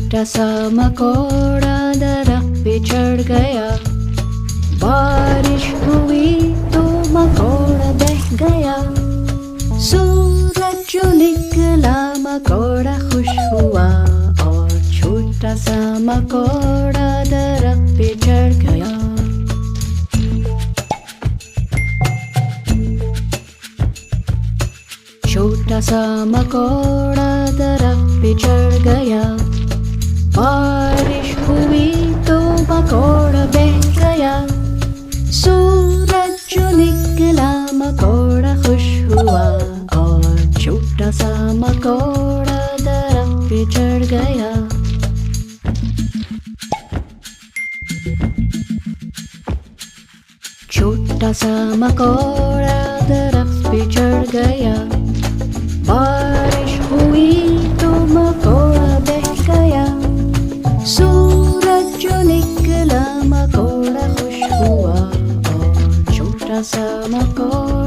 छोटा सा मकोड़ा दरख्त पे चढ़ गया। बारिश हुई तो मकोड़ा बह गया। सूरज जो निकला मकोड़ा खुश हुआ और छोटा सा मकोड़ा दरख्त पे चढ़ गया। छोटा सा मकोड़ा दरख्त पे चढ़ गया। बारिश हुई तो मकोड़ा बह गया। सूरज जो निकला मकोड़ा खुश हुआ और छोटा सा मकोड़ा दरख्त पे चढ़ गया। छोटा सा मकोड़ा दरख्त पे चढ़ गया। बारिश हुई तो मकोड़ा बह गया। सूरज जो निकला मकोड़ा खुश हुआ और छोटा सा मकोड़ा